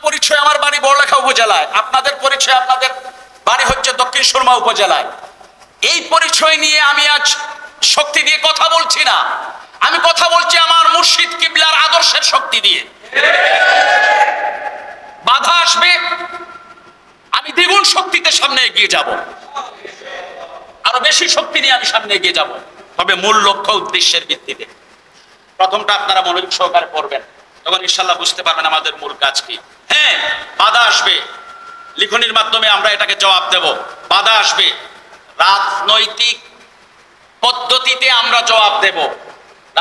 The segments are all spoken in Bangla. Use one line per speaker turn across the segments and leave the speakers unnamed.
পরিচয় আমার বাড়ি বড়লেখা উপজেলায়, আপনাদের পরিচয় আপনাদের বাড়ি হচ্ছে দক্ষিণ সুরমা উপজেলায়। এই পরিচয় নিয়ে আমি আজ শক্তি দিয়ে কথা বলছি না, আমি কথা বলছি আমার মুর্শিদ কিবলার আদর্শের শক্তি দিয়ে। বাধা আসবে, আমি দ্বিগুণ শক্তিতে সামনে এগিয়ে যাব, আরো বেশি শক্তি নিয়ে আমি সামনে এগিয়ে যাব, তবে মূল লক্ষ্য উদ্দেশ্যের ভিত্তিতে। প্রথমটা আপনারা মনোযোগ সহকারে পড়বেন, তখন ইনশাল্লাহ বুঝতে পারবেন আমাদের মূল কাজ কি। হ্যাঁ, বাধা আসবে, লিখনির মাধ্যমে আমরা এটাকে জবাব দেব। বাধা আসবে, রাজনৈতিক পদ্ধতিতে আমরা জবাব দেব,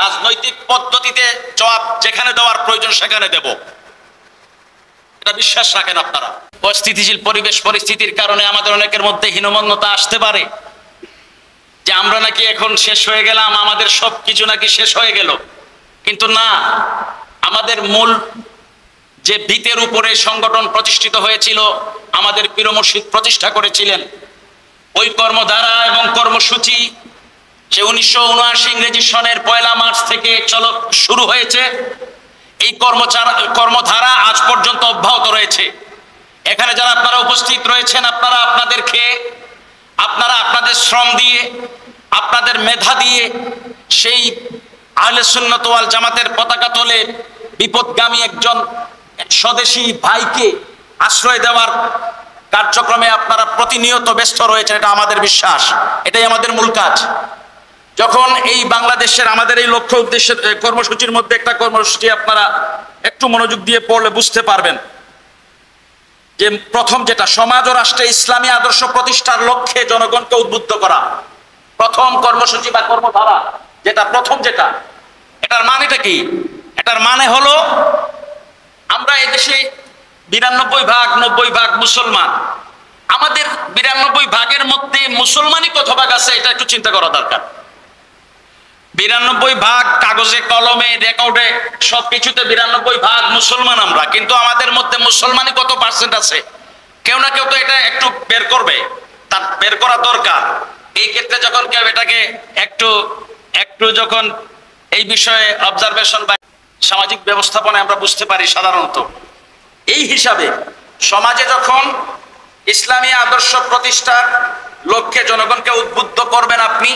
রাজনৈতিক পদ্ধতিতে জবাব যেখানে দেওয়ার প্রয়োজন সেখানে দেব, এটা বিশ্বাস রাখেন আপনারা। অস্থিতিশীল পরিবেশ পরিস্থিতির কারণে আমাদের অনেকের মধ্যে হীনমন্যতা আসতে পারে যে আমরা নাকি এখন শেষ হয়ে গেলাম, আমাদের সব কিছু নাকি শেষ হয়ে গেল। কিন্তু না, আমাদের মূল যে ভিতের উপরে সংগঠন প্রতিষ্ঠিত হয়েছিল, আমাদের পীর মুর্শিদ প্রতিষ্ঠা করেছিলেন, ওই কর্মধারা এবং কর্মসূচি সে 1979 ইংরেজি সনের 1 মার্চ থেকে শুরু হয়েছে। এই কর্মধারা আজ পর্যন্ত অব্যাহত রয়েছে। এখানে যারা আপনারা উপস্থিত রয়েছেন, আপনারা আপনাদের শ্রম দিয়ে, আপনাদের মেধা দিয়ে সেই আহলে সুন্নাত ওয়াল জামাতের পতাকা তলে বিপদগামী একজন স্বদেশী ভাইকে আশ্রয় দেওয়ার কার্যক্রমে আপনারা প্রতিনিয়ত ব্যস্ত রয়েছেন, এটা আমাদের বিশ্বাস, এটাই আমাদের মূল কাজ। যখন এই বাংলাদেশের আমাদের এই লক্ষ্য উদ্দেশ্যের কর্মসূচির মধ্যে একটা কর্মসূচি আপনারা একটু মনোযোগ দিয়ে পড়লে বুঝতে পারবেন যে প্রথম যেটা, সমাজ ও রাষ্ট্রে ইসলামী আদর্শ প্রতিষ্ঠার লক্ষ্যে জনগণকে উদ্বুদ্ধ করা, প্রথম কর্মসূচি বা কর্মধারা যেটা, প্রথম যেটা, এটার মানেটা কি? এটার মানে হলো আমরা এদেশে 92 ভাগ মুসলমান, আমাদের 92 ভাগের মধ্যে মুসলমানই কত ভাগ আছে এটা একটু চিন্তা করা দরকার। 92 ভাগ কাগজে কলমে রেকর্ডে সবকিছুতে 92 ভাগ মুসলমান আমরা, কিন্তু আমাদের মধ্যে মুসলমানই কত পার্সেন্ট আছে? কেউ না কেউ তো এটা একটু বের করবে, তার বের করা দরকার। এই ক্ষেত্রে যখন কেউ এটাকে একটু যখন এই বিষয়ে অবজারভেশন বা সামাজিক ব্যবস্থাপনায় আমরা বুঝতে পারি সাধারণত, এই হিসাবে সমাজে যখন ইসলামী আদর্শ প্রতিষ্ঠার লক্ষ্যে জনগণকে উদ্বুদ্ধ করবেন আপনি,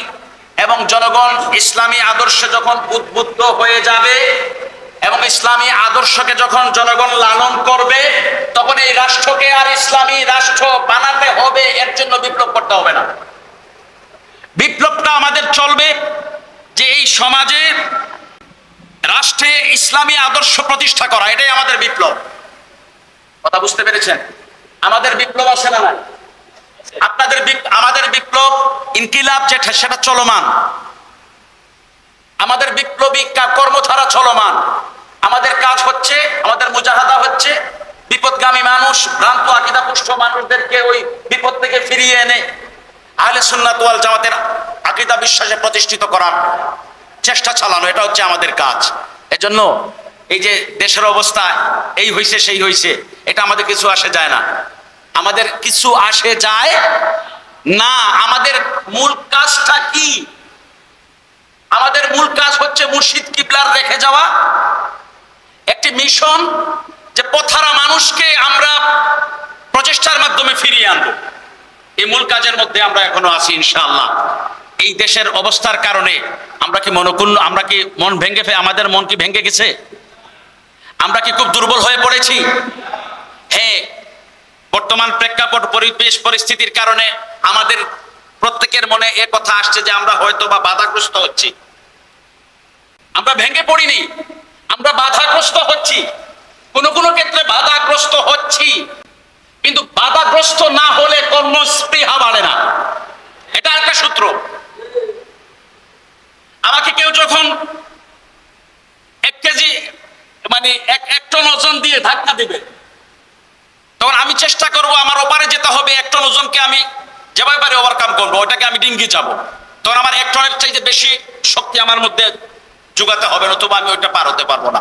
এবং জনগণ ইসলামী আদর্শে যখন উদ্বুদ্ধ হয়ে যাবে এবং ইসলামী আদর্শকে যখন জনগণ লালন করবে, তখন এই রাষ্ট্রকে আর ইসলামী রাষ্ট্র বানাতে হবে, এর জন্য বিপ্লব করতে হবে না। বিপ্লবটা আমাদের চলবে যে এই সমাজে রাষ্ট্রে ইসলামী আদর্শ প্রতিষ্ঠা করা, এটাই আমাদের বিপ্লব। কথা বুঝতে পেরেছেন? আমাদের বিপ্লব আছে না নাই? আমাদের বিপ্লব ইনকিলাব যেটা, সেটা চলমান, আমাদের বিপ্লবী কর্মধারা চলমান। আমাদের কাজ হচ্ছে, আমাদের মুজাহাদা হচ্ছে বিপদগামী মানুষ, ভ্রান্ত আকীদাপুষ্ট মানুষদেরকে ওই বিপদ থেকে ফিরিয়ে এনে আহলে সুন্নাত ওয়াল জামাতের আকীদা বিশ্বাসে প্রতিষ্ঠিত করার চেষ্টা চালানো, এটা হচ্ছে আমাদের কাজ। এজন্য এই যে দেশের অবস্থা এই হইছে সেই হইছে, এটা আমাদের কিছু আসে যায় না, আমাদের কিছু আসে যায় না। আমাদের মূল কাজটা কি? আমাদের মূল কাজ হচ্ছে মুর্শিদ কিবলার রেখে যাওয়া একটি মিশন, যে পথহারা মানুষকে আমরা প্রচেষ্টার মাধ্যমে ফিরিয়ে আনবো। এই মূল কাজের মধ্যে আমরা এখনো আছি ইনশাআল্লাহ। এই দেশের অবস্থার কারণে আমরা কি মন ভেঙে আমাদের মন কি ভেঙে গেছে? আমরা কি খুব দুর্বল হয়ে পড়েছি? হ্যাঁ, বর্তমান প্রেক্ষাপট পরিবেশ পরিস্থিতির কারণে আমাদের প্রত্যেকের মনে এ কথা আসছে যে আমরা হয়তো বা বাধাগ্রস্ত হচ্ছি। আমরা ভেঙে পড়িনি, আমরা বাধাগ্রস্ত হচ্ছি, কোনো ক্ষেত্রে বাধাগ্রস্ত হচ্ছি, কিন্তু বাধাগ্রস্ত না হলে কর্মস্পৃহা বাড়ে না, এটা একটা সূত্র। আমাকে কেউ যখন 1 কেজি মানে 1 টন ওজন দিয়ে ধাক্কা দিবে, তখন আমি চেষ্টা করব আমার ওপারে যেতে হবে, 1 টন ওজনকে আমি যেভাবে পারি ওভারকাম করবো, ওটাকে আমি ডিঙ্গি যাব। তখন আমার 1 টনের চাইতে বেশি শক্তি আমার মধ্যে যোগাতে হবে, নতুবা আমি ওইটা পার হতে পারবো না।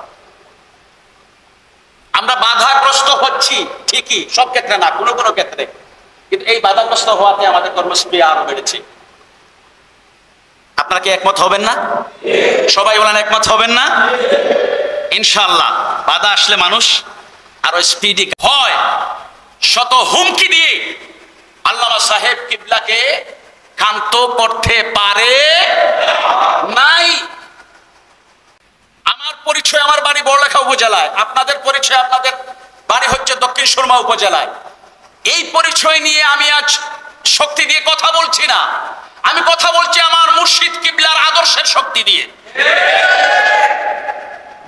আমরা বাধাগ্রস্ত হচ্ছি ঠিকই, সব ক্ষেত্রে না, কোনো ক্ষেত্রে, কিন্তু এই বাধাগ্রস্ত হওয়াতে আমাদের কর্মস্পৃহা আরো বেড়েছে। আপনারা কি একমত হবেন না? সবাই বলেন একমত হবেন না? ইনশাআল্লাহ বাধা আসলে মানুষ আরো স্পিডি হয়, শত হুমকি দিয়ে আল্লামা সাহেব কিবলাকে ক্ষান্ত করতে পারে নাই। আমার পরিচয়, আমার বাড়ি বড়লেখা উপজেলায়, আপনাদের পরিচয় আপনাদের বাড়ি হচ্ছে দক্ষিণ সুরমা উপজেলায়। এই পরিচয় নিয়ে আমি আজ শক্তি দিয়ে কথা বলছি না, আমি কথা বলছি আমার মুর্শিদ কিবলার আদর্শের শক্তি দিয়ে।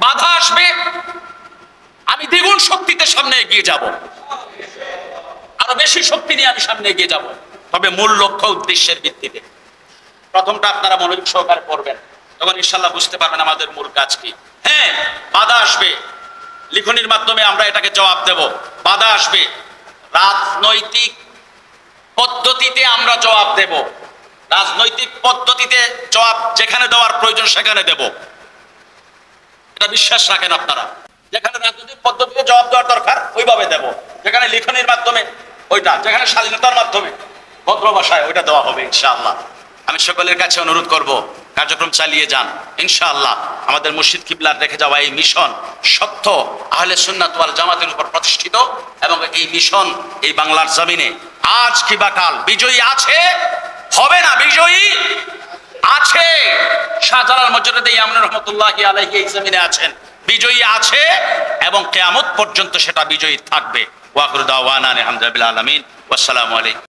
বাধা আসবে, আমি দ্বিগুণ শক্তিতে সামনে এগিয়ে যাব, আরো বেশি শক্তি নিয়ে আমি সামনে এগিয়ে যাব, তবে মূল লক্ষ্য উদ্দেশ্যের ভিত্তিতে। প্রথমটা আপনারা মনোযোগ সহকারে পড়বেন, তখন ইনশাল্লাহ বুঝতে পারবেন আমাদের মূল কাজ কি। হ্যাঁ, বাধা আসবে, লিখনির মাধ্যমে আমরা এটাকে জবাব দেব। বাধা আসবে, রাজনৈতিক পদ্ধতিতে আমরা জবাব দেব, রাজনৈতিক পদ্ধতিতে জবাব যেখানে দেওয়ার প্রয়োজন সেখানে দেব। এটা বিশ্বাস রাখেন আপনারা, যেখানে রাজনৈতিক পদ্ধতিতে জবাব দেওয়ার দরকার ওইভাবে দেব, যেখানে লিখনির মাধ্যমে ওইটা, যেখানে স্বাধীনতার মাধ্যমে ভদ্র ভাষায় ওইটা দেওয়া হবে ইনশাআল্লাহ। আমি সকলের কাছে অনুরোধ করব, কার্যক্রম চালিয়ে যান ইনশাআল্লাহ। আমাদের মুর্শিদ কিবলার রেখে যাওয়া এই মিশন সত্য আহলে সুন্নাত ওয়াল জামাতের উপর প্রতিষ্ঠিত, এবং এই মিশন এই বাংলার জমিনে আজ কিবা কাল বিজয়ী আছে, হবে না, বিজয়ী আছে। শাহজালাল মজরুদ ইয়ামনি রহমাতুল্লাহি আলাইহি এই জমিনে আছেন, বিজয়ী আছে, এবং কিয়ামত পর্যন্ত সেটা বিজয়ী থাকবে। ওয়া আখিরু দাওয়ানা আলহামদুলিল্লাহি রাব্বিল আলামিন। ওয়াসসালামু আলাইকুম।